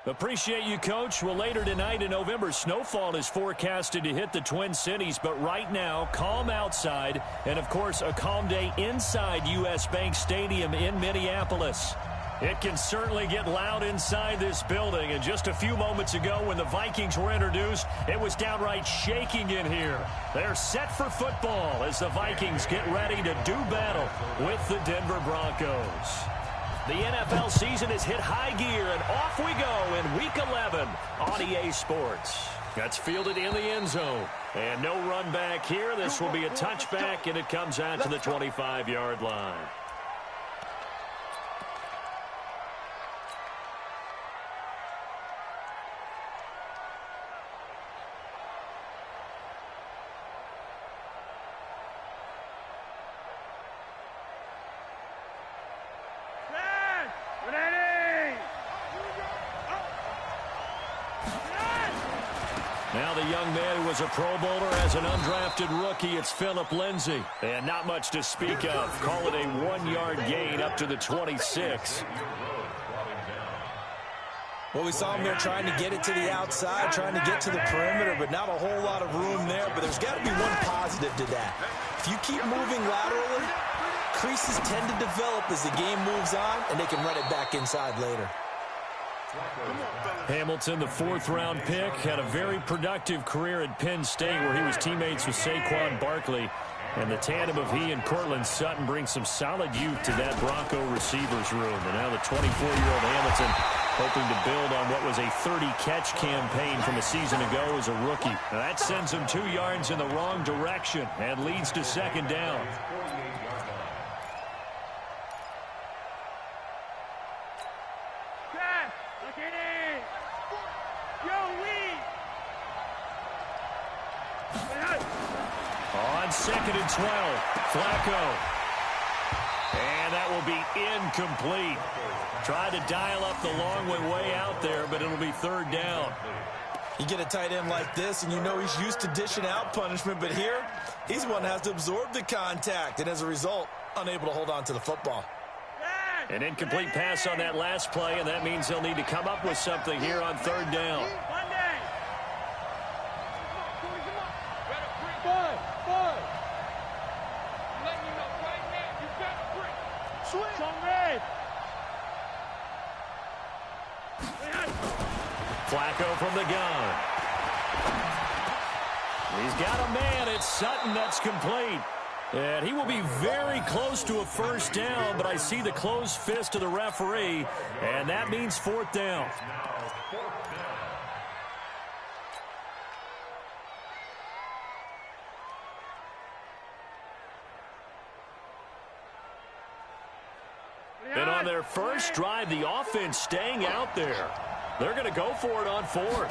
Appreciate you, Coach. Well, later tonight in November, snowfall is forecasted to hit the Twin Cities, but right now, calm outside, and of course, a calm day inside U.S. Bank Stadium in Minneapolis. It can certainly get loud inside this building, and just a few moments ago when the Vikings were introduced, it was downright shaking in here. They're set for football as the Vikings get ready to do battle with the Denver Broncos. The NFL season has hit high gear, and off we go in Week 11 on EA Sports. That's fielded in the end zone. And no run back here. This will be a touchback, and it comes out to the 25-yard line. Now the young man who was a Pro Bowler as an undrafted rookie, it's Phillip Lindsay. And not much to speak of. Call it a 1-yard gain up to the 26. Well, we saw him there trying to get it to the outside, trying to get to the perimeter, but not a whole lot of room there. But there's got to be one positive to that. If you keep moving laterally, creases tend to develop as the game moves on, and they can run it back inside later. Hamilton, the 4th-round pick, had a very productive career at Penn State where he was teammates with Saquon Barkley. And the tandem of he and Cortland Sutton brings some solid youth to that Bronco receivers room. And now the 24-year-old Hamilton hoping to build on what was a 30-catch campaign from a season ago as a rookie. Now that sends him 2 yards in the wrong direction and leads to second down. On 2nd and 12, Flacco. And that will be incomplete. Tried to dial up the long way out there, but it'll be 3rd down. You get a tight end like this, and you know he's used to dishing out punishment, but here, he's the one that has to absorb the contact, and as a result, unable to hold on to the football. An incomplete pass on that last play, and that means they'll need to come up with something here on 3rd down. Flacco from the gun. He's got a man. It's Sutton. That's complete. And he will be very close to a 1st down, but I see the closed fist of the referee, and that means 4th down. And on their first drive, the offense staying out there. They're going to go for it on 4th.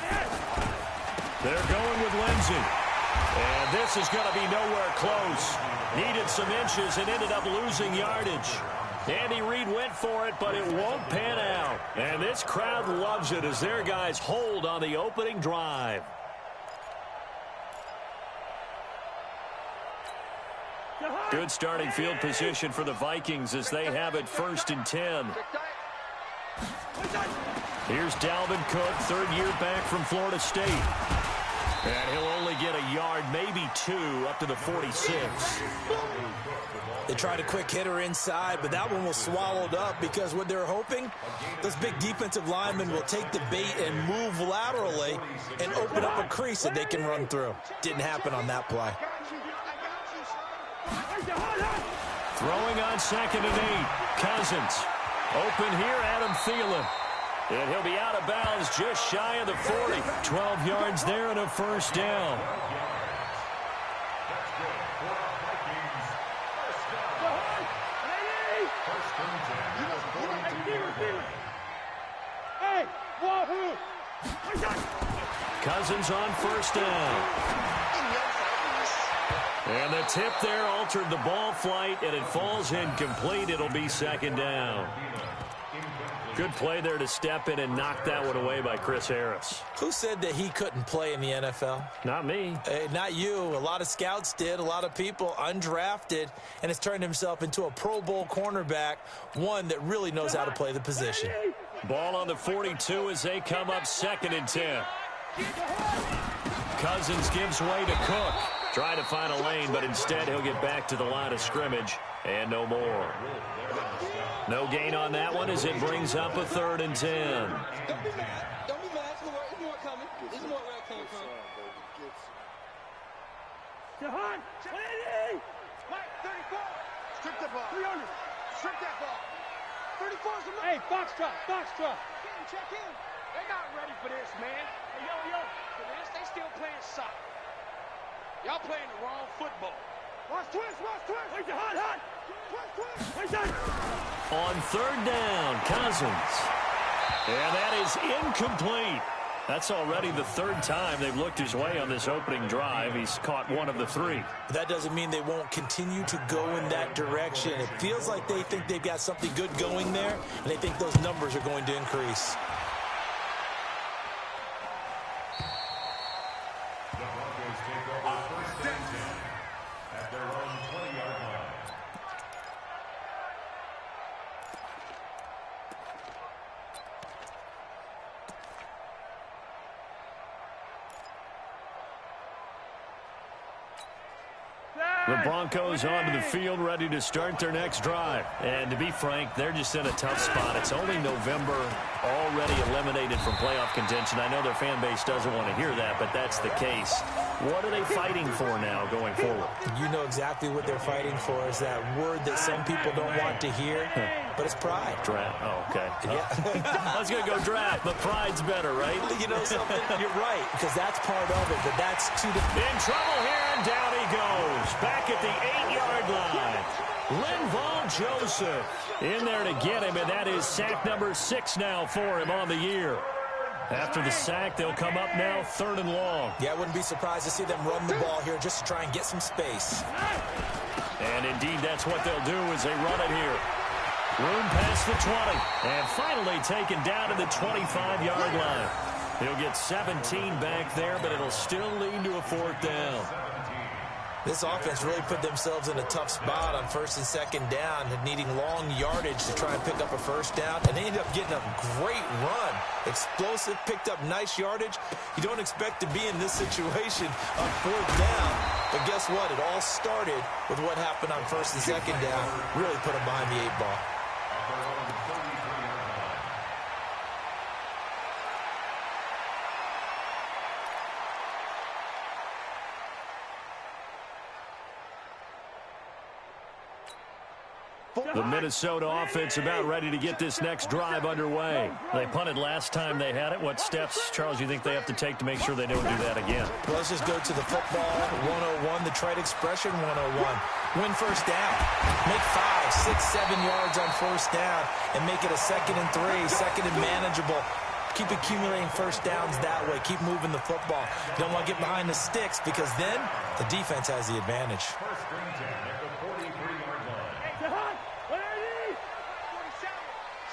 They're going with Lindsay. And this is going to be nowhere close. Needed some inches and ended up losing yardage. Andy Reid went for it, but it won't pan out. And this crowd loves it as their guys hold on the opening drive. Good starting field position for the Vikings as they have it 1st and 10. Here's Dalvin Cook, 3rd year back from Florida State. And he'll only get a yard, maybe 2, up to the 46. They tried a quick hitter inside, but that one was swallowed up because what they're hoping, those big defensive linemen will take the bait and move laterally and open up a crease that they can run through. Didn't happen on that play. Throwing on 2nd and 8. Cousins. Open here, Adam Thielen. And he'll be out of bounds just shy of the 40. 12 yards there and a 1st down. Cousins on 1st down. And the tip there altered the ball flight, and it falls incomplete. It'll be 2nd down. Good play there to step in and knock that one away by Chris Harris. Who said that he couldn't play in the NFL? Not me. Not you. A lot of scouts did. A lot of people undrafted, and has turned himself into a Pro Bowl cornerback, one that really knows how to play the position. Ball on the 42 as they come up 2nd and 10. Cousins gives way to Cook. Trying to find a lane, but instead he'll get back to the line of scrimmage and no more. No gain on that one as it brings up a 3rd and 10. Don't be mad. Don't be mad. There's more coming. There's more where it came from. Jahan, 20! Mike, 34. Strip the ball. 300. Strip that ball. 34 is a man. Hey, Foxtrot. Check in. They're not ready for this, man. Hey, yo. For this, they still playing soccer. Y'all playing the wrong football. Watch twist. Where's your hot? Twist. Where's that? On 3rd down, Cousins. And that is incomplete. That's already the 3rd time they've looked his way on this opening drive. He's caught one of the 3. That doesn't mean they won't continue to go in that direction. It feels like they think they've got something good going there, and they think those numbers are going to increase. The Broncos onto the field, ready to start their next drive. And to be frank, they're just in a tough spot. It's only November, already eliminated from playoff contention. I know their fan base doesn't want to hear that, but that's the case. What are they fighting for now going forward? You know exactly what they're fighting for is that word that some people don't want to hear, but it's pride. Draft. Oh, okay. Yeah. I was going to go draft, but pride's better, right? You know something? You're right, because that's part of it, but that's two different. In trouble here, and down he goes. Back at the 8-yard line. Linval Joseph in there to get him, and that is sack number 6 now for him on the year. After the sack, they'll come up now 3rd and long. Yeah, I wouldn't be surprised to see them run the ball here just to try and get some space. And indeed, that's what they'll do as they run it here. Room past the 20, and finally taken down to the 25-yard line. He'll get 17 back there, but it'll still lead to a 4th down. This offense really put themselves in a tough spot on 1st and 2nd down and needing long yardage to try and pick up a 1st down, and they ended up getting a great run. Explosive, picked up nice yardage. You don't expect to be in this situation on 4th down, but guess what? It all started with what happened on 1st and 2nd down. Really put them behind the 8 ball. The Minnesota offense about ready to get this next drive underway. They punted last time they had it. What steps, Charles, you think they have to take to make sure they don't do that again? Well, let's just go to the football 101, the trade expression 101. Win 1st down. Make 5, 6, 7 yards on 1st down and make it a 2nd and 3, 2nd and manageable. Keep accumulating 1st downs that way. Keep moving the football. You don't want to get behind the sticks because then the defense has the advantage.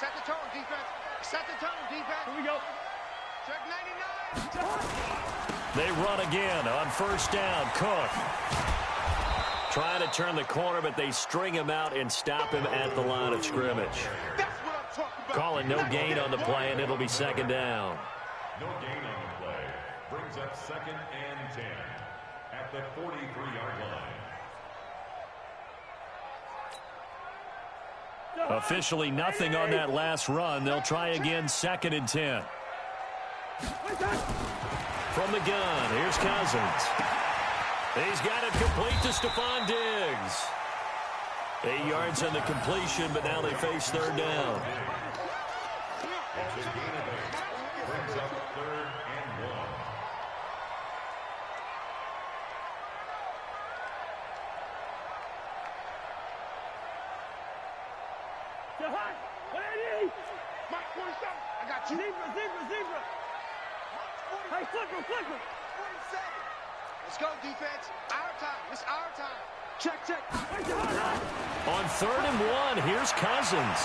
Set the tone, defense. Set the tone, defense. Here we go. Check 99. They run again on 1st down. Cook trying to turn the corner, but they string him out and stop him at the line of scrimmage. That's what I'm talking about. Calling no gain on the play, and it'll be 2nd down. No gain on the play. Brings up 2nd and 10 at the 43-yard line. Officially nothing on that last run. They'll try again 2nd and 10. From the gun, here's Cousins. He's got it complete to Stephon Diggs. 8 yards on the completion, but now they face 3rd down. Brings up 3rd and 1. Mike, 47. I got you. Zebra. Hey, flipper. 47. Let's go, defense. Our time. It's our time. Check. On 3rd and 1, here's Cousins.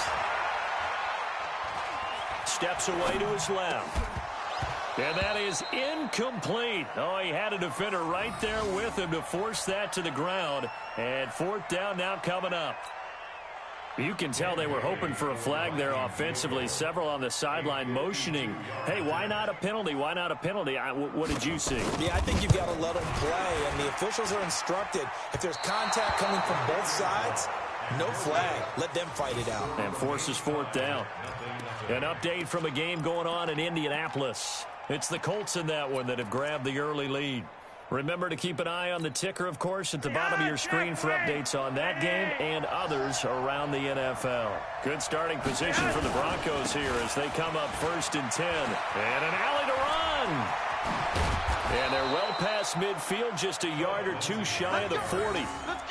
Steps away to his left. And that is incomplete. Oh, he had a defender right there with him to force that to the ground. And 4th down now coming up. You can tell they were hoping for a flag there offensively. Several on the sideline motioning, hey, why not a penalty? Why not a penalty? What did you see? Yeah, I think you've got to let them play, and the officials are instructed. If there's contact coming from both sides, no flag. Let them fight it out. And forces fourth down. An update from a game going on in Indianapolis. It's the Colts in that one that have grabbed the early lead. Remember to keep an eye on the ticker, of course, at the bottom of your screen for updates on that game and others around the NFL. Good starting position for the Broncos here as they come up 1st and 10. And an alley to run. And they're well past midfield, just a yard or two shy of the 40.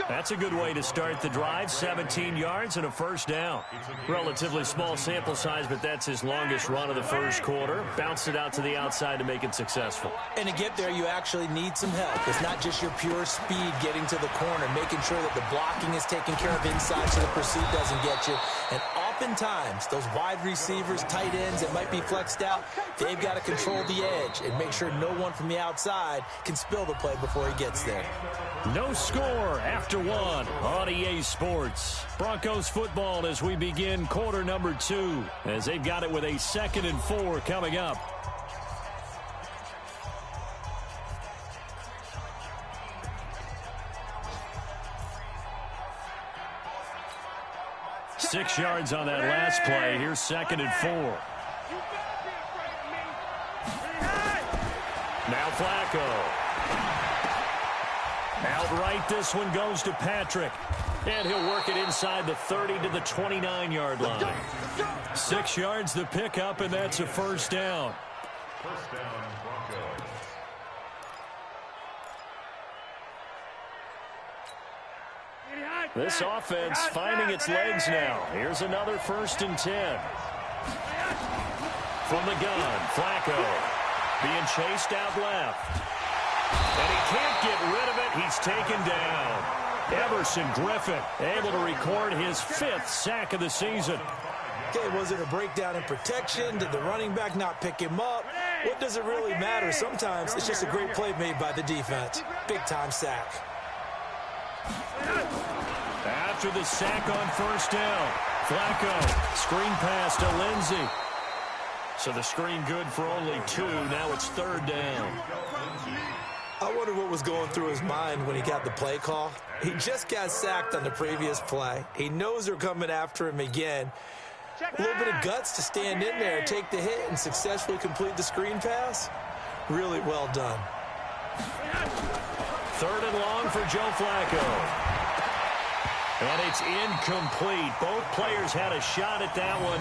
That's a good way to start the drive. 17 yards and a first down. Relatively small sample size, but that's his longest run of the first quarter. Bounced it out to the outside to make it successful. And to get there, you actually need some help. It's not just your pure speed getting to the corner, making sure that the blocking is taken care of inside so the pursuit doesn't get you. And oftentimes, those wide receivers, tight ends that might be flexed out, they've got to control the edge and make sure no one from the outside can spill the play before he gets there. No score after one on EA Sports. Broncos football as we begin quarter number 2 as they've got it with a 2nd and 4 coming up. Six yards on that last play. Here's 2nd and 4. Now Flacco. Outright, this one goes to Patrick. And he'll work it inside the 30 to the 29-yard line. 6 yards the pickup, and that's a first down. First down, Broncos. This offense finding its legs now. Here's another 1st and 10. From the gun, Flacco being chased out left. And he can't get rid of it. He's taken down. Everson Griffin able to record his 5th sack of the season. Okay, was it a breakdown in protection? Did the running back not pick him up? What does it really matter? Sometimes it's just a great play made by the defense. Big-time sack. After the sack on 1st down, Flacco, screen pass to Lindsey. So the screen good for only 2. Now it's 3rd down. I wonder what was going through his mind when he got the play call. He just got sacked on the previous play. He knows they're coming after him again. A little bit of guts to stand in there, take the hit, and successfully complete the screen pass. Really well done. 3rd and long for Joe Flacco. And it's incomplete. Both players had a shot at that one.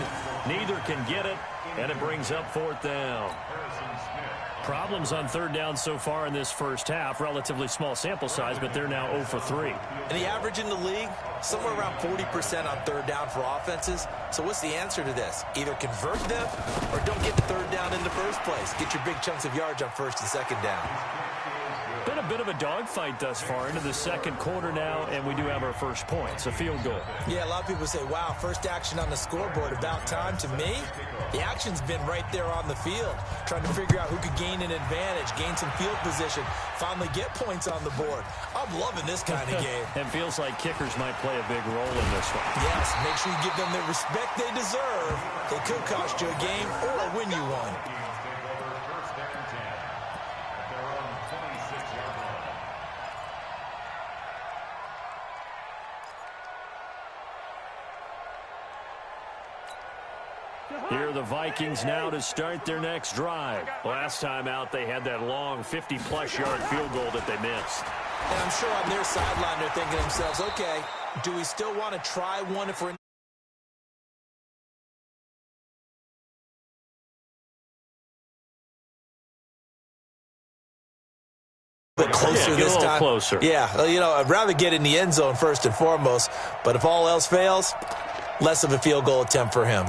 Neither can get it, and it brings up 4th down. Problems on 3rd down so far in this first half. Relatively small sample size, but they're now 0 for 3. And the average in the league, somewhere around 40% on 3rd down for offenses. So what's the answer to this? Either convert them or don't get the 3rd down in the first place. Get your big chunks of yards on 1st and 2nd down. Been a bit of a dogfight thus far into the 2nd quarter now, and we do have our first points, a field goal. Yeah, a lot of people say, wow, first action on the scoreboard, about time. To me, the action's been right there on the field, trying to figure out who could gain an advantage, gain some field position, finally get points on the board. I'm loving this kind of game. It feels like kickers might play a big role in this one. Yes, make sure you give them the respect they deserve. They could cost you a game or win you one. Here are the Vikings now to start their next drive. Last time out, they had that long 50-plus yard field goal that they missed. And I'm sure on their sideline they're thinking to themselves, okay, do we still want to try one if we're in bit closer this time? Closer. Yeah, you know, I'd rather get in the end zone first and foremost, but if all else fails, less of a field goal attempt for him.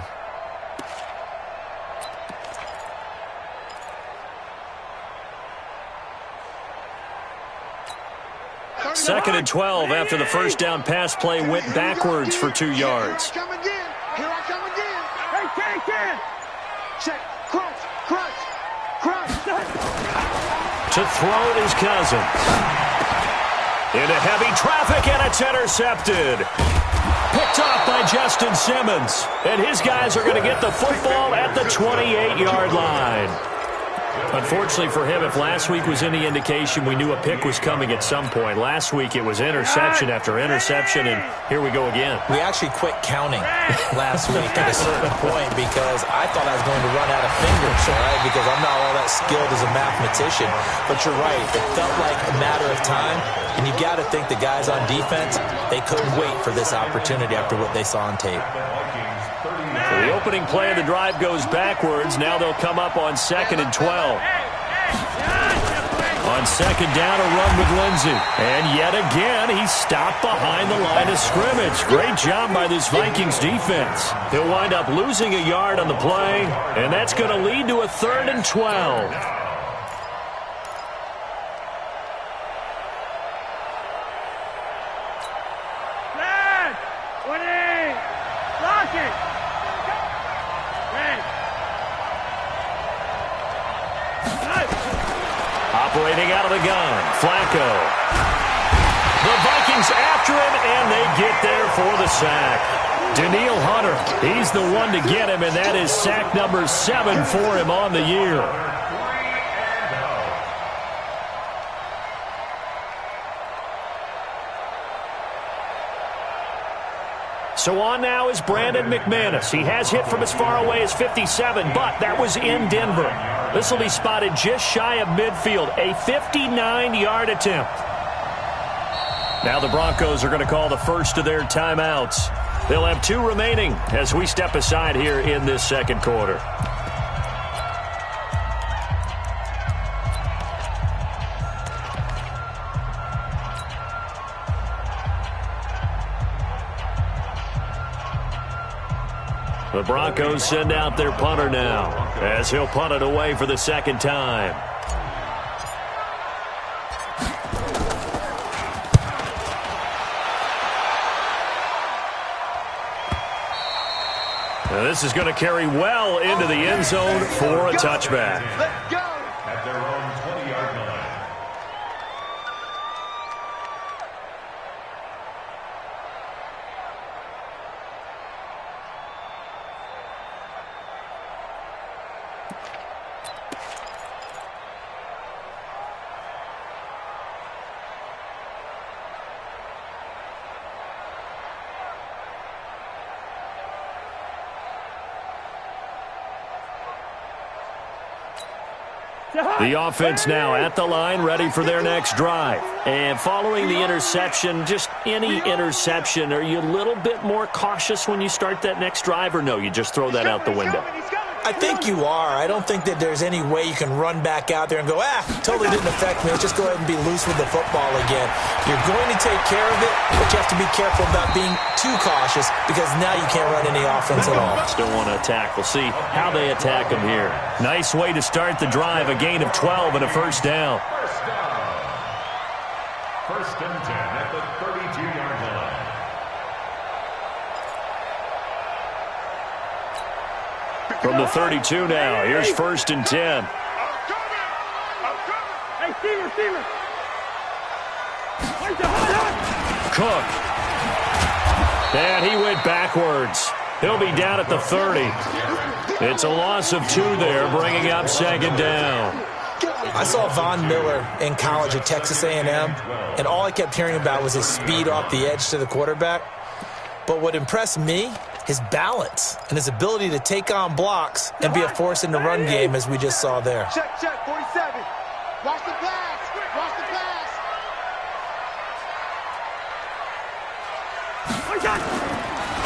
Second and 12 after the first down pass play went backwards for 2 yards. Here I come again. Hey, Ken. Check. Crunch. To throw it is Cousins. Into heavy traffic, and it's intercepted. Picked off by Justin Simmons. And his guys are going to get the football at the 28-yard line. Unfortunately for him, if last week was any indication, we knew a pick was coming at some point. Last week it was interception after interception, and here we go again. We actually quit counting last week at a certain point because I thought I was going to run out of fingers, all right, because I'm not all that skilled as a mathematician. But you're right. It felt like a matter of time, and you got to think the guys on defense, they couldn't wait for this opportunity after what they saw on tape. So the opening play of the drive goes backwards. Now they'll come up on 2nd and 12. On 2nd down, a run with Lindsey. And yet again, he's stopped behind the line of scrimmage. Great job by this Vikings defense. He'll wind up losing a yard on the play, and that's going to lead to a 3rd and 12. Operating out of the gun, Flacco. The Vikings after him, and they get there for the sack. Daniil Hunter, he's the one to get him, and that is sack number 7 for him on the year. So on now is Brandon McManus. He has hit from as far away as 57, but that was in Denver. This will be spotted just shy of midfield, a 59-yard attempt. Now the Broncos are going to call the first of their timeouts. They'll have 2 remaining as we step aside here in this second quarter. The Broncos send out their punter now as he'll punt it away for the second time. Now this is going to carry well into the end zone for a touchback. Let's go. At their own 20-yard line. The offense now at the line, ready for their next drive. And following the interception, just any interception, are you a little bit more cautious when you start that next drive, or no, you just throw that out the window? I think you are. I don't think that there's any way you can run back out there and go, totally didn't affect me. Let's just go ahead and be loose with the football again. You're going to take care of it, but you have to be careful about being too cautious because now you can't run any offense at all. Still want to attack. We'll see how they attack them here. Nice way to start the drive, a gain of 12 and a first down. First and 10 at the 32-yard line. From the 32 now, here's 1st and 10. Hey, Steeler. Cook. And he went backwards. He'll be down at the 30. It's a loss of 2 there, bringing up 2nd down. I saw Von Miller in college at Texas A&M, and all I kept hearing about was his speed off the edge to the quarterback. But what impressed me, his balance and his ability to take on blocks and be a force in the run game, as we just saw there. Check, 47. Watch the pass.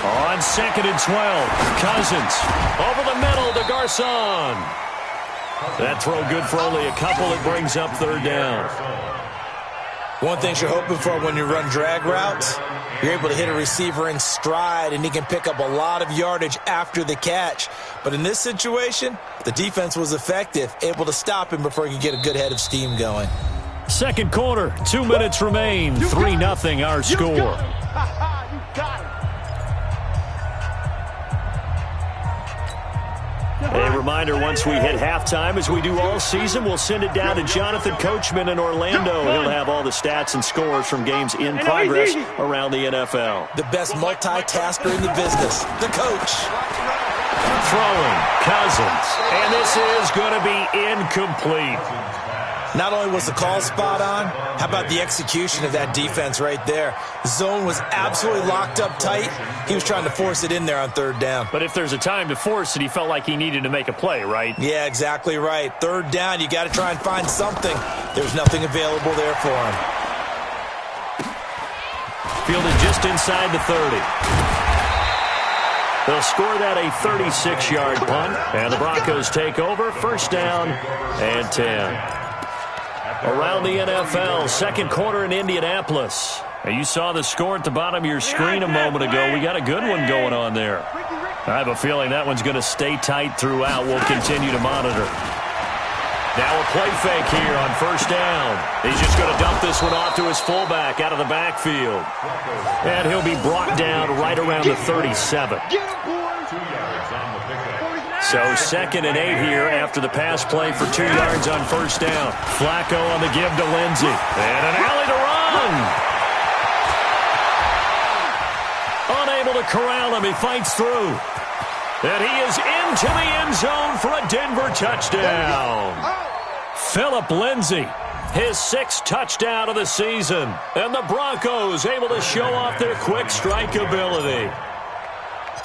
On 2nd and 12, Cousins over the middle to Garcon. That throw good for only a couple. It brings up 3rd down. One thing you're hoping for when you run drag routes, you're able to hit a receiver in stride, and he can pick up a lot of yardage after the catch. But in this situation, the defense was effective, able to stop him before he could get a good head of steam going. Second quarter, 2 minutes remain, 3-0 our score. You got it. A reminder, once we hit halftime, as we do all season, we'll send it down to Jonathan Coachman in Orlando. He'll have all the stats and scores from games in progress around the NFL. The best multitasker in the business, the coach. Throwing, Cousins, and this is going to be incomplete. Not only was the call spot on, how about the execution of that defense right there? The zone was absolutely locked up tight. He was trying to force it in there on third down. But if there's a time to force it, he felt like he needed to make a play, right? Yeah, exactly right. Third down, you got to try and find something. There's nothing available there for him. Fielded just inside the 30. They'll score that a 36-yard punt, and the Broncos take over. First down and 10. Around the NFL, second quarter in Indianapolis. Now, you saw the score at the bottom of your screen a moment ago. We got a good one going on there. I have a feeling that one's going to stay tight throughout. We'll continue to monitor. Now a play fake here on first down. He's just going to dump this one off to his fullback out of the backfield. And he'll be brought down right around the 37. So 2nd and 8 here after the pass play for 2 yards on first down. Flacco on the give to Lindsey. And an alley to run. Unable to corral him. He fights through. And he is into the end zone for a Denver touchdown. Phillip Lindsay, his 6th touchdown of the season. And the Broncos able to show off their quick strike ability.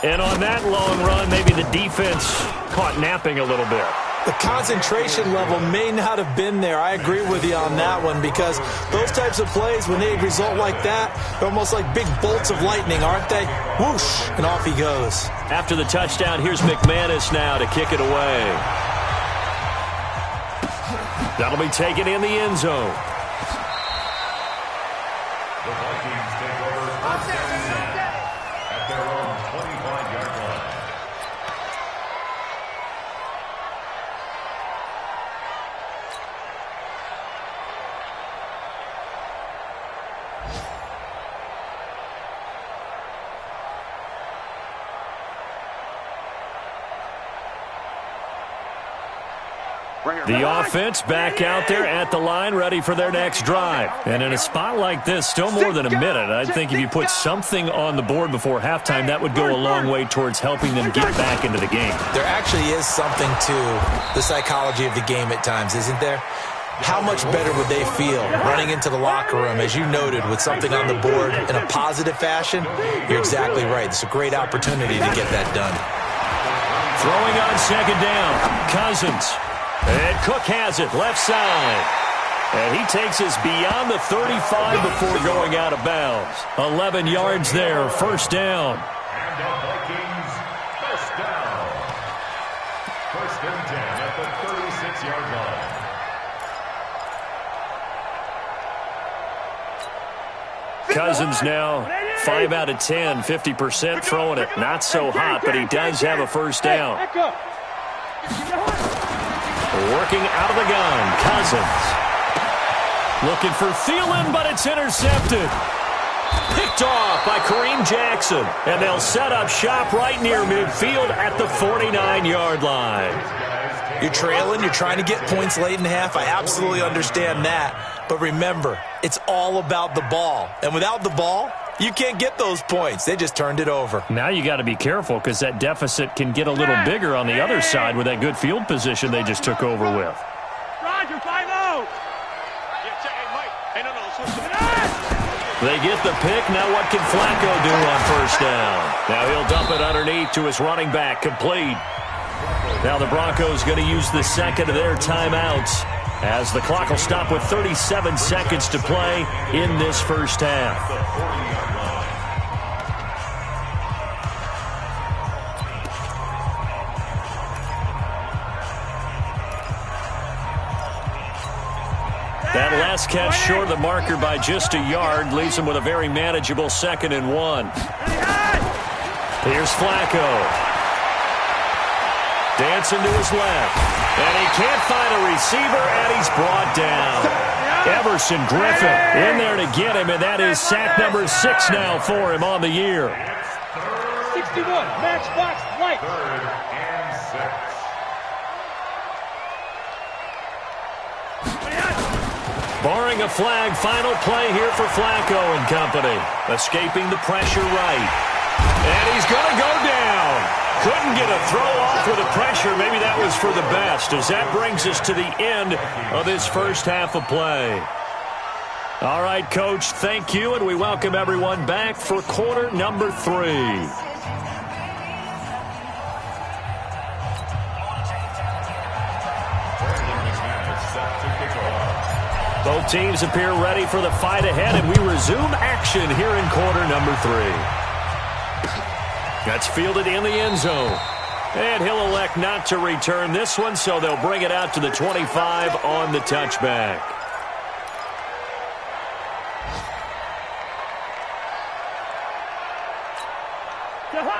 And on that long run, maybe the defense caught napping a little bit. The concentration level may not have been there. I agree with you on that one, because those types of plays, when they result like that, they're almost like big bolts of lightning, aren't they? Whoosh, and off he goes. After the touchdown, here's McManus now to kick it away. That'll be taken in the end zone. The Vikings take over first down at their own 25-yard line. The offense back out there at the line, ready for their next drive. And in a spot like this, still more than a minute, I think if you put something on the board before halftime, that would go a long way towards helping them get back into the game. There actually is something to the psychology of the game at times, isn't there? How much better would they feel running into the locker room, as you noted, with something on the board in a positive fashion? You're exactly right. It's a great opportunity to get that done. Throwing on second down, Cousins. And Cook has it, left side. And he takes us beyond the 35 before going out of bounds. 11 yards there, first down. And the Vikings, first down. First and 10 at the 36-yard line. Cousins now 5 out of 10, 50% throwing it. Not so hot, but he does have a first down. Working out of the gun, Cousins. Looking for Thielen, but it's intercepted. Picked off by Kareem Jackson. And they'll set up shop right near midfield at the 49-yard line. You're trailing, you're trying to get points late in half. I absolutely understand that. But remember, it's all about the ball. And without the ball, you can't get those points. They just turned it over. Now you got to be careful, because that deficit can get a little bigger on the other side with that good field position they just took over with. Roger, 5-0. They get the pick. Now what can Flacco do on first down? Now he'll dump it underneath to his running back. Complete. Now the Broncos going to use the second of their timeouts, as the clock will stop with 37 seconds to play in this first half. That last catch short of the marker by just a yard leaves him with a very manageable 2nd and 1. Here's Flacco. Dancing to his left. And he can't find a receiver, and he's brought down. Everson Griffin in there to get him, and that is sack number 6 now for him on the year. 61, matchbox light. 3rd and 6. Barring a flag, final play here for Flacco and company. Escaping the pressure right. And he's going to go down. Couldn't get a throw off with the pressure. Maybe that was for the best, as that brings us to the end of this first half of play. All right, Coach, thank you, and we welcome everyone back for quarter number 3. Both teams appear ready for the fight ahead, and we resume action here in quarter number 3. That's fielded in the end zone. And he'll elect not to return this one, so they'll bring it out to the 25 on the touchback.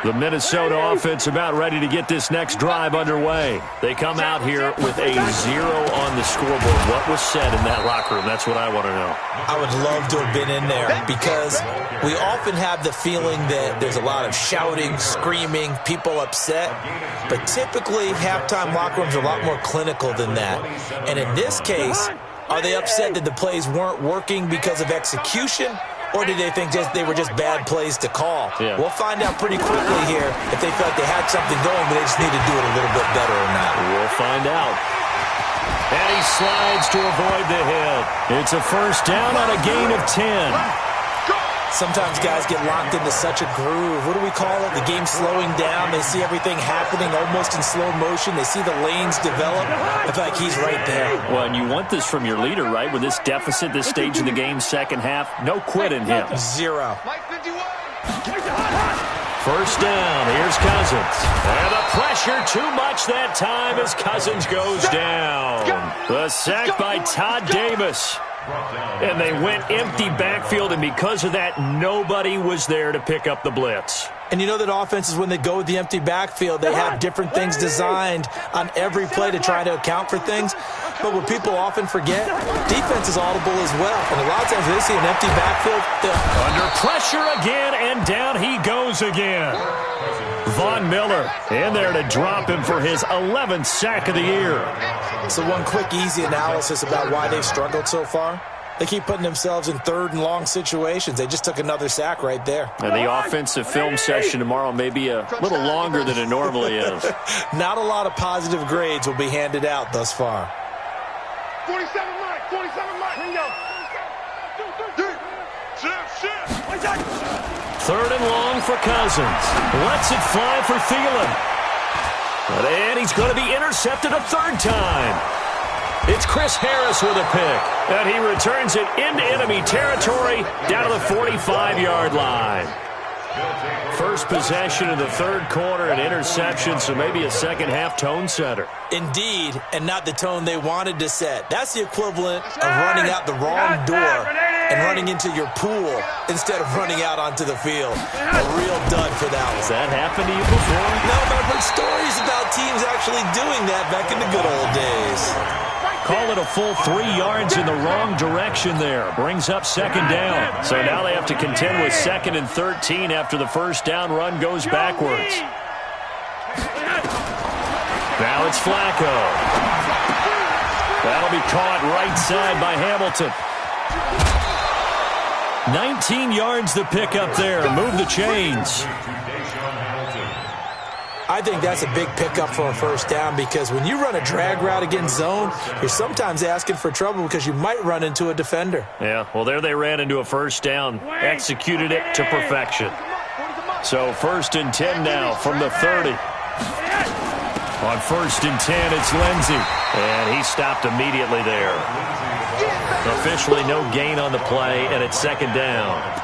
The Minnesota offense about ready to get this next drive underway. They come out here with a 0 on the scoreboard. What was said in that locker room? That's what I want to know. I would love to have been in there, because we often have the feeling that there's a lot of shouting, screaming, people upset. But typically, halftime locker rooms are a lot more clinical than that. And in this case, are they upset that the plays weren't working because of execution? Or did they think they were just bad plays to call? Yeah. We'll find out pretty quickly here if they felt they had something going, but they just need to do it a little bit better or not. We'll find out. And he slides to avoid the hit. It's a first down on a gain of 10. Sometimes guys get locked into such a groove. What do we call it? The game's slowing down. They see everything happening almost in slow motion. They see the lanes develop. I feel like he's right there. Well, and you want this from your leader, right? With this deficit, this stage of the game, second half, no quit in him. 0. First down, here's Cousins. And the pressure too much that time as Cousins goes down. The sack by Todd Davis. And they went empty backfield, and because of that, nobody was there to pick up the blitz. And you know that offenses, when they go with the empty backfield, they have different things designed on every play to try to account for things. But what people often forget, defense is audible as well. And a lot of times they see an empty backfield. Under pressure again, and down he goes again. Von Miller in there to drop him for his 11th sack of the year. So one quick, easy analysis about why they've struggled so far. They keep putting themselves in third and long situations. They just took another sack right there. And the offensive film session tomorrow may be a little longer than it normally is. Not a lot of positive grades will be handed out thus far. 47 Mike, 47 Mike. Here you go. Third and long for Cousins. Lets it fly for Thielen. And he's going to be intercepted a third time. It's Chris Harris with a pick. And he returns it into enemy territory down to the 45-yard line. First possession of the third quarter, an interception, so maybe a second-half tone setter. Indeed, and not the tone they wanted to set. That's the equivalent of running out the wrong door and running into your pool instead of running out onto the field. A real dud for that one. Has that happened to you before? No, but I've heard stories about teams actually doing that back in the good old days. Call it a full 3 yards in the wrong direction there. Brings up second down. So now they have to contend with 2nd and 13 after the first down run goes backwards. Now it's Flacco. That'll be caught right side by Hamilton. 19 yards the pickup there. Move the chains. I think that's a big pickup for a first down, because when you run a drag route against zone, you're sometimes asking for trouble because you might run into a defender. Yeah, well, there they ran into a first down. Executed it to perfection. So 1st and 10 now from the 30. On 1st and 10, it's Lindsey. And he stopped immediately there. Officially no gain on the play, and it's second down.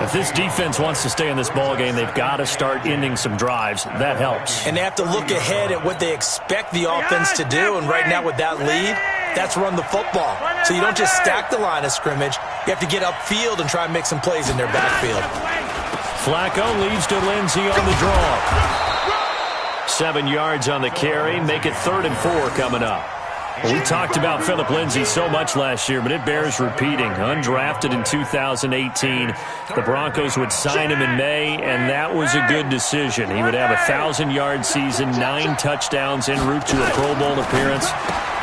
If this defense wants to stay in this ballgame, they've got to start ending some drives. That helps. And they have to look ahead at what they expect the offense to do. And right now with that lead, that's run the football. So you don't just stack the line of scrimmage. You have to get upfield and try and make some plays in their backfield. Flacco leads to Lindsey on the draw. 7 yards on the carry. Make it 3rd and 4 coming up. Well, we talked about Philip Lindsay so much last year, but it bears repeating. Undrafted in 2018, the Broncos would sign him in May, and that was a good decision. He would have a 1,000-yard season, 9 touchdowns en route to a Pro Bowl appearance.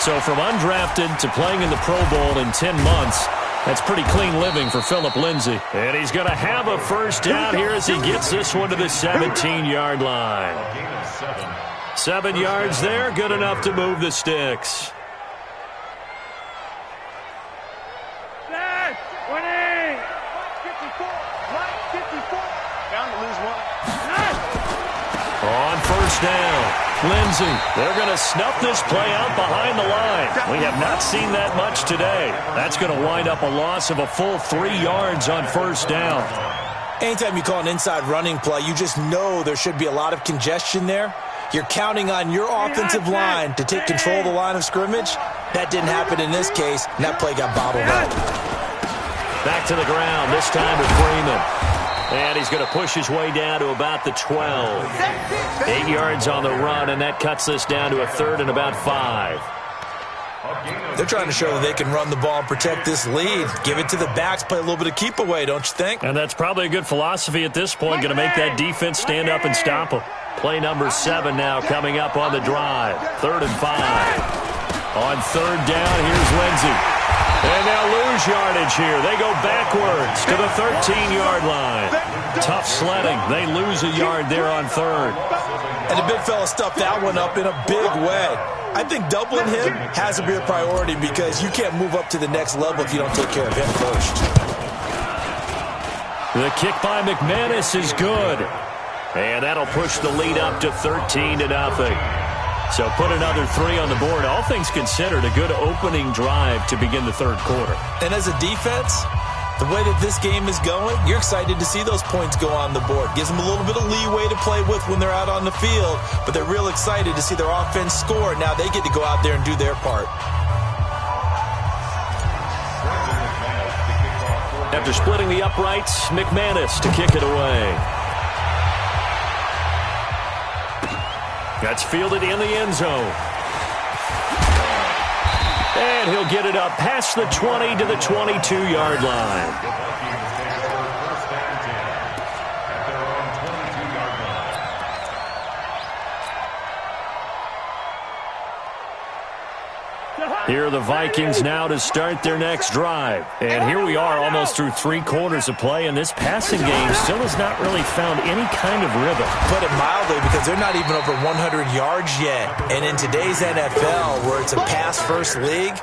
So from undrafted to playing in the Pro Bowl in 10 months, that's pretty clean living for Philip Lindsay. And he's going to have a first down here as he gets this one to the 17-yard line. 7 yards there, good enough to move the sticks. On first down, Lindsay, they're going to snuff this play out behind the line. We have not seen that much today. That's going to wind up a loss of a full 3 yards on first down. Anytime you call an inside running play, you just know there should be a lot of congestion there. You're counting on your offensive line to take control of the line of scrimmage. That didn't happen in this case, and that play got bottled up. Back to the ground, this time with Freeman. And he's going to push his way down to about the 12. 8 yards on the run, and that cuts this down to a 3rd and about 5. They're trying to show that they can run the ball and protect this lead. Give it to the backs, play a little bit of keep away, don't you think? And that's probably a good philosophy at this point, going to make that defense stand up and stop them. Play number 7 now coming up on the drive. 3rd and 5. On 3rd down, here's Lindsay. And they'll lose yardage here. They go backwards to the 13-yard line. Tough sledding. They lose a yard there on 3rd. And the big fella stuffed that one up in a big way. I think doubling him has to be a priority because you can't move up to the next level if you don't take care of him first. The kick by McManus is good. And that'll push the lead up to 13-0. So put another 3 on the board. All things considered, a good opening drive to begin the 3rd quarter. And as a defense, the way that this game is going, you're excited to see those points go on the board. Gives them a little bit of leeway to play with when they're out on the field, but they're real excited to see their offense score. Now they get to go out there and do their part. After splitting the uprights, McManus to kick it away. That's fielded in the end zone. And he'll get it up past the 20 to the 22-yard line. Here are the Vikings now to start their next drive. And here we are almost through 3 quarters of play, and this passing game still has not really found any kind of rhythm. Put it mildly, because they're not even over 100 yards yet. And in today's NFL, where it's a pass-first league,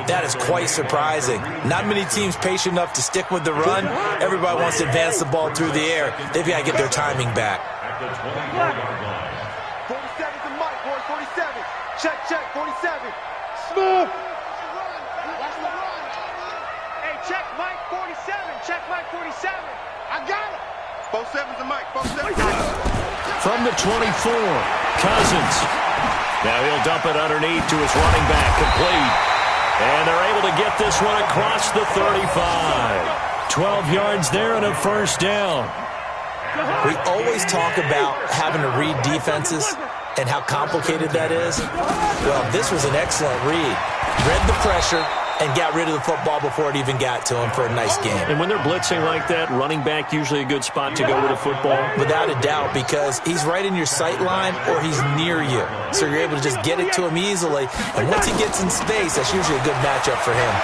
that is quite surprising. Not many teams patient enough to stick with the run. Everybody wants to advance the ball through the air. They've got to get their timing back. 47's the mic, boy, 47. Check, 47. Smooth. Hey, check Mike 47. Check Mike 47. I got it. 47's the mic. 47. From the 24, Cousins. Now he'll dump it underneath to his running back, complete. And they're able to get this one across the 35. 12 yards there and a first down. We always talk about having to read defenses and how complicated that is. Well, this was an excellent read. Read the pressure and got rid of the football before it even got to him for a nice game. And when they're blitzing like that, running back usually a good spot to go with a football? Without a doubt, because he's right in your sight line or he's near you. So you're able to just get it to him easily. And once he gets in space, that's usually a good matchup for him.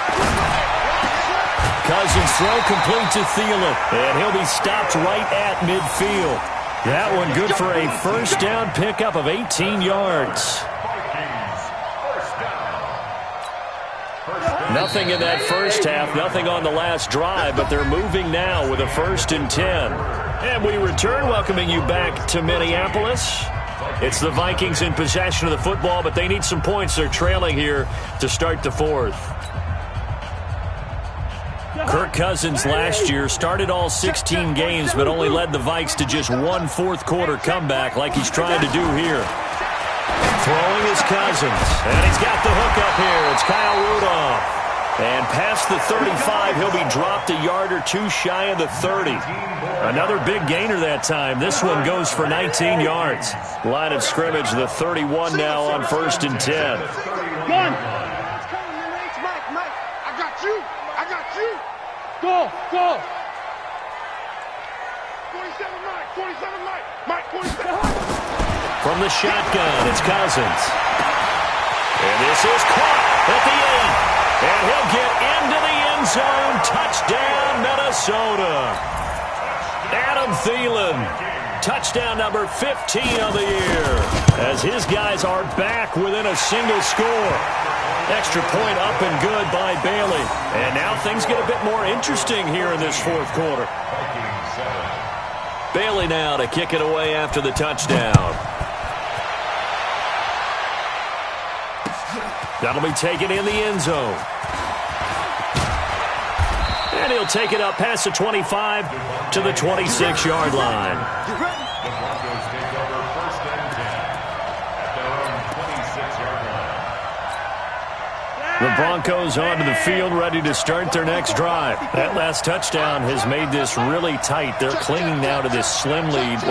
Cousins throw complete to Thielen, and he'll be stopped right at midfield. That one good for a first down pickup of 18 yards. Nothing in that first half, nothing on the last drive, but they're moving now with a 1st and 10. And we return, welcoming you back to Minneapolis. It's the Vikings in possession of the football, but they need some points. They're trailing here to start the 4th. Kirk Cousins last year started all 16 games, but only led the Vikes to just one fourth-quarter comeback like he's trying to do here. Throwing is Cousins, and he's got the hook up here. It's Kyle Rudolph. And past the 35, he'll be dropped a yard or two shy of the 30. Another big gainer that time. This one goes for 19 yards. Line of scrimmage, the 31 now on 1st and 10. got you. Go, go. 47 Mike, 47 Mike. Mike, 47. From the shotgun, it's Cousins. And this is caught at the 8. And he'll get into the end zone. Touchdown, Minnesota. Adam Thielen. Touchdown number 15 of the year. As his guys are back within a single score. Extra point up and good by Bailey. And now things get a bit more interesting here in this fourth quarter. Bailey now to kick it away after the touchdown. That'll be taken in the end zone. And he'll take it up past the 25 to the 26-yard line. The Broncos take over first and 10 at their own 26-yard line. The Broncos onto the field, ready to start their next drive. That last touchdown has made this really tight. They're clinging now to this slim lead.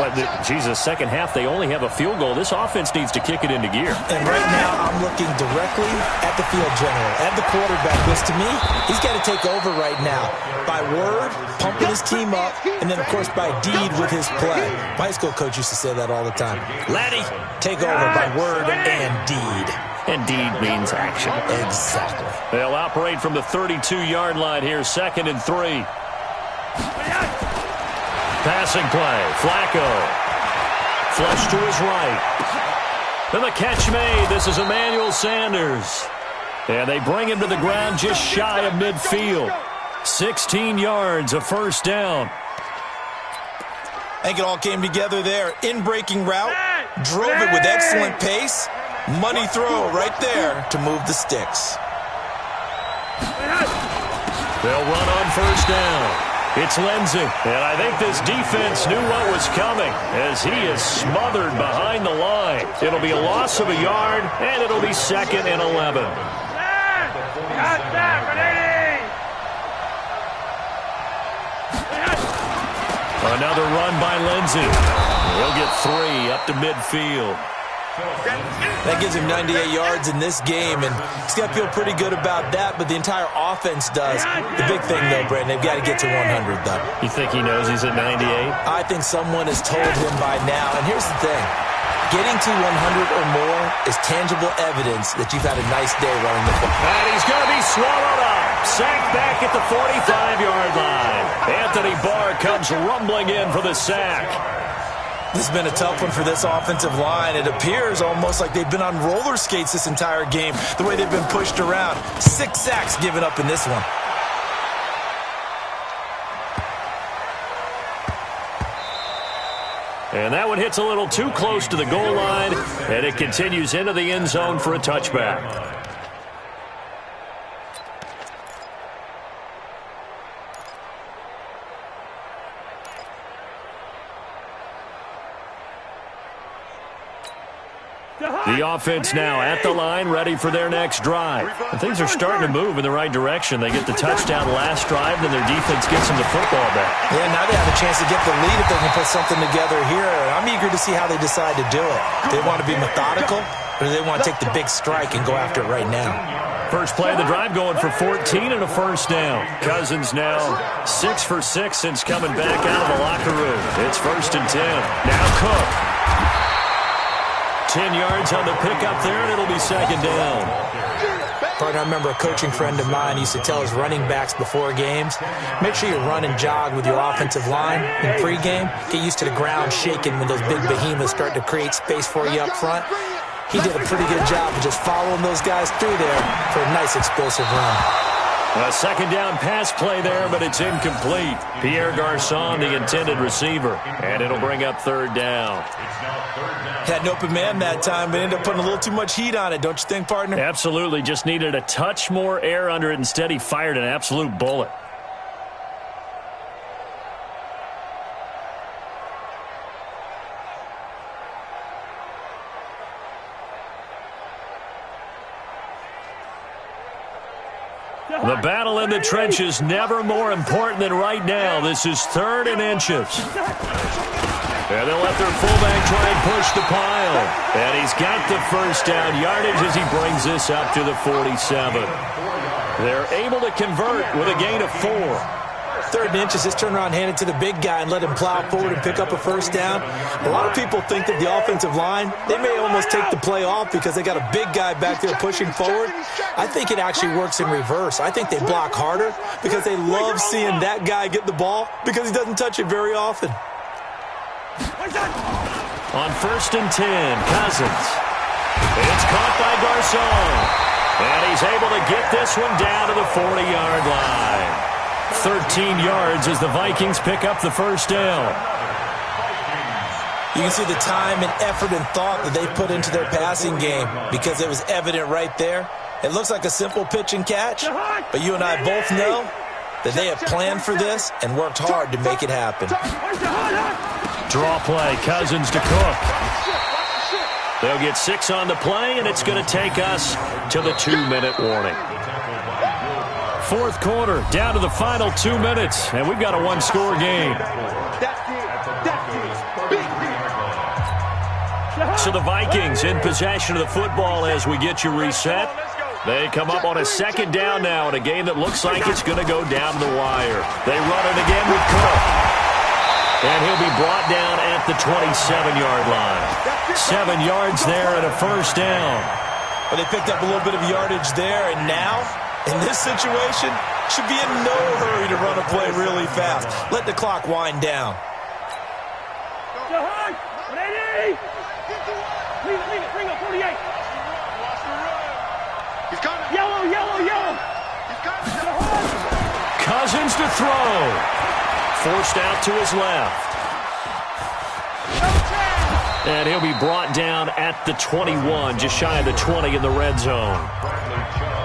Second half, they only have a field goal. This offense needs to kick it into gear. And right now, I'm looking directly at the field general, at the quarterback, because to me, he's got to take over right now. By word, pumping his team up, and then, of course, by deed with his play. My high school coach used to say that all the time. Laddie, take over by word and deed. And deed means action. Exactly. They'll operate from the 32-yard line here, 2nd and 3. Passing play, Flacco. Flush to his right. And the catch made. This is Emmanuel Sanders. And they bring him to the ground just shy of midfield. 16 yards, a first down. I think it all came together there. In-breaking route, drove it with excellent pace. Money throw right there to move the sticks. They'll run on first down. It's Lindsey. And I think this defense knew what was coming as he is smothered behind the line. It'll be a loss of a yard, and it'll be 2nd and 11. Another run by Lindsey. He'll get 3 up to midfield. That gives him 98 yards in this game, and he's got to feel pretty good about that, but the entire offense does. The big thing, though, Brandon, they've got to get to 100, though. You think he knows he's at 98? I think someone has told him by now, and here's the thing. Getting to 100 or more is tangible evidence that you've had a nice day running the football. And he's going to be swallowed up. Sacked back at the 45-yard line. Anthony Barr comes rumbling in for the sack. This has been a tough one for this offensive line. It appears almost like they've been on roller skates this entire game, the way they've been pushed around. 6 sacks given up in this one. And that one hits a little too close to the goal line, and it continues into the end zone for a touchback. The offense now at the line, ready for their next drive. And things are starting to move in the right direction. They get the touchdown last drive, then their defense gets them the football back. Yeah, now they have a chance to get the lead if they can put something together here. I'm eager to see how they decide to do it. Do they want to be methodical, or do they want to take the big strike and go after it right now? First play of the drive going for 14 and a first down. Cousins now 6 for 6 since coming back out of the locker room. It's 1st and 10. Now Cook. 10 yards on the pickup there, and it'll be 2nd down. Partner, I remember a coaching friend of mine used to tell his running backs before games, make sure you run and jog with your offensive line in pregame. Get used to the ground shaking when those big behemoths start to create space for you up front. He did a pretty good job of just following those guys through there for a nice explosive run. A 2nd down pass play there, but it's incomplete. Pierre Garçon, the intended receiver, and it'll bring up 3rd down. Had an open man that time, but ended up putting a little too much heat on it, don't you think, partner? Absolutely. Just needed a touch more air under it. Instead, he fired an absolute bullet. The battle in the trenches never more important than right now. This is 3rd and inches. And they'll let their fullback try and push the pile. And he's got the first down yardage as he brings this up to the 47. They're able to convert with a gain of 4. 3rd and inches, just turn around, hand it to the big guy, and let him plow forward and pick up a first down. A lot of people think that the offensive line, they may almost take the play off because they got a big guy back there pushing forward. I think it actually works in reverse. I think they block harder because they love seeing that guy get the ball because he doesn't touch it very often. On 1st and 10, Cousins. It's caught by Garcon. And he's able to get this one down to the 40-yard line. 13 yards as the Vikings pick up the first down. You can see the time and effort and thought that they put into their passing game because it was evident right there. It looks like a simple pitch and catch, but you and I both know that they have planned for this and worked hard to make it happen. Draw play, Cousins to Cook. They'll get 6 on the play, and it's going to take us to the 2-minute warning. 4th quarter, down to the final 2 minutes, and we've got a one-score game. So the Vikings in possession of the football as we get you reset. They come up on a 2nd down now in a game that looks like it's going to go down the wire. They run it again with Cook. And he'll be brought down at the 27-yard line. 7 yards there and a first down. Well, they picked up a little bit of yardage there, and now, in this situation, should be in no hurry to run a play really fast. Let the clock wind down. Bring up 48. He's coming. Yellow. He's coming. Cousins to throw. Forced out to his left. And he'll be brought down at the 21, just shy of the 20 in the red zone.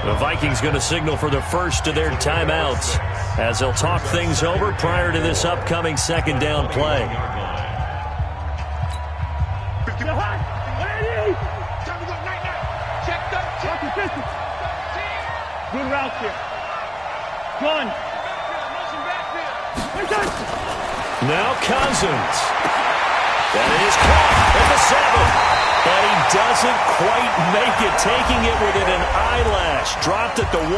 The Vikings going to signal for the first of their timeouts as they'll talk things over prior to this upcoming 2nd down play. Good route here. Gun. Now Cousins. That is caught at the 7. But he doesn't quite make it, taking it within an eyelash. Dropped at the 1.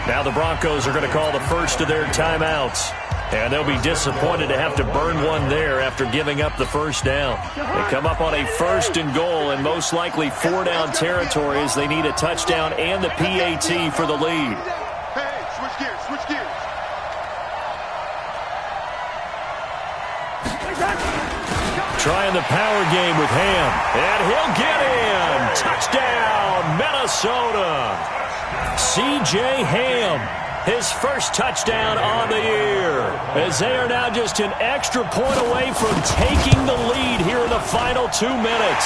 Now the Broncos are going to call the first of their timeouts. And they'll be disappointed to have to burn one there after giving up the first down. They come up on a 1st and goal and most likely 4-down territory as they need a touchdown and the PAT for the lead. Hey, switch gears. Trying the power game with Ham. And he'll get in. Touchdown, Minnesota. C.J. Ham. His first touchdown on the year, as they are now just an extra point away from taking the lead here in the final 2 minutes.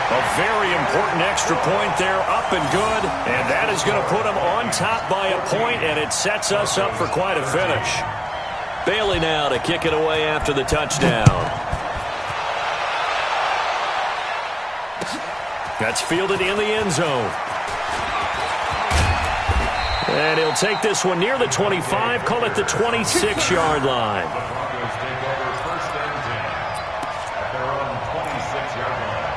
A very important extra point there, up and good, and that is going to put them on top by a point, and it sets us up for quite a finish. Bailey now to kick it away after the touchdown. That's fielded in the end zone. And he'll take this one near the 25, call it the 26-yard line. Broncos take over 1st and 10 at their own 26-yard line.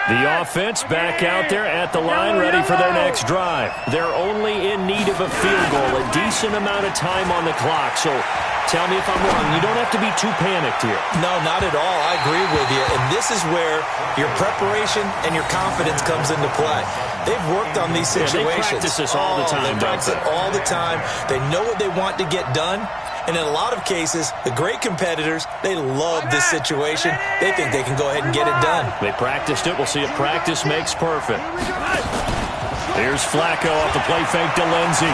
The offense back out there at the line, ready for their next drive. They're only in need of a field goal, a decent amount of time on the clock. So tell me if I'm wrong. You don't have to be too panicked here. No, not at all. I agree with you. And this is where your preparation and your confidence comes into play. They've worked on these situations. They practice this all the time. They practice it all the time. They know what they want to get done. And in a lot of cases, the great competitors, they love this situation. They think they can go ahead and get it done. They practiced it. We'll see if practice makes perfect. Here's Flacco off the play fake to Lindsey.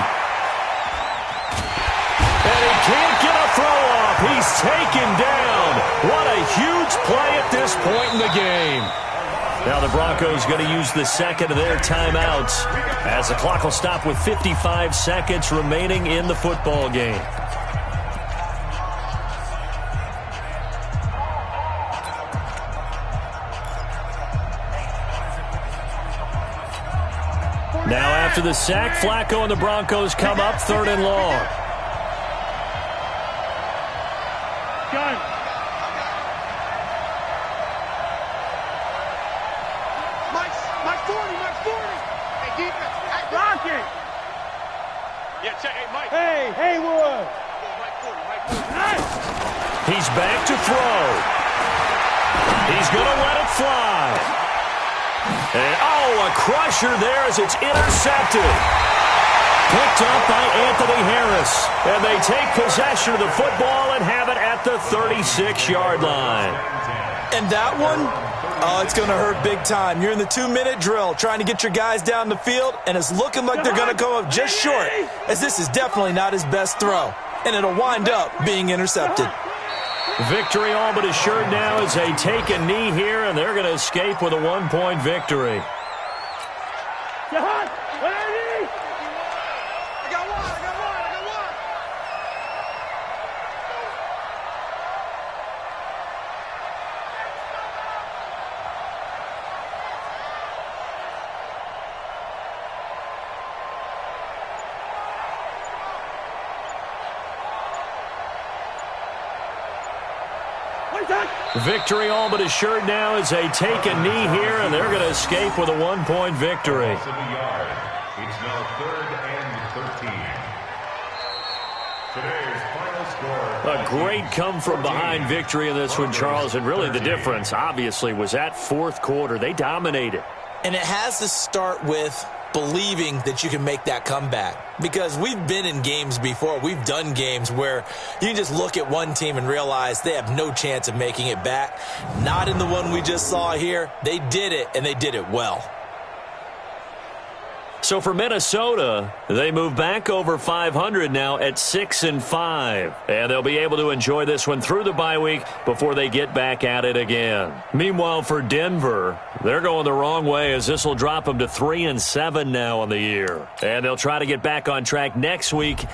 And he can't get a throw off. He's taken down. What a huge play at this point in the game. Now the Broncos going to use the second of their timeouts as the clock will stop with 55 seconds remaining in the football game. Now after the sack, Flacco and the Broncos come up 3rd and long. Mike 40. Hey, defense. Block it. Yeah, check. Hey, Mike. Hey, Haywood. Mike 40. Nice. He's back to throw. He's going to let it fly. And, a crusher there as it's intercepted. Picked up by Anthony Harris. And they take possession of the football and have it at the 36-yard line. And that one, it's going to hurt big time. You're in the 2-minute drill trying to get your guys down the field, and it's looking like they're going to come up just short, as this is definitely not his best throw. And it'll wind up being intercepted. Victory all but assured now as they take a knee here, and they're going to escape with a 1-point victory. Victory all but assured now as they take a knee here, and they're going to escape with a 1-point victory. It's now 3rd and 13. Today's final score. A great come-from-behind victory in this one, Charles, and really the difference, obviously, was that fourth quarter. They dominated. And it has to start with believing that you can make that comeback. Because we've been in games before. We've done games where you can just look at one team and realize they have no chance of making it back. Not in the one we just saw here. They did it, and they did it well. So for Minnesota, they move back over 500 now at 6-5. And they'll be able to enjoy this one through the bye week before they get back at it again. Meanwhile, for Denver, they're going the wrong way as this will drop them to 3-7 now on the year. And they'll try to get back on track next week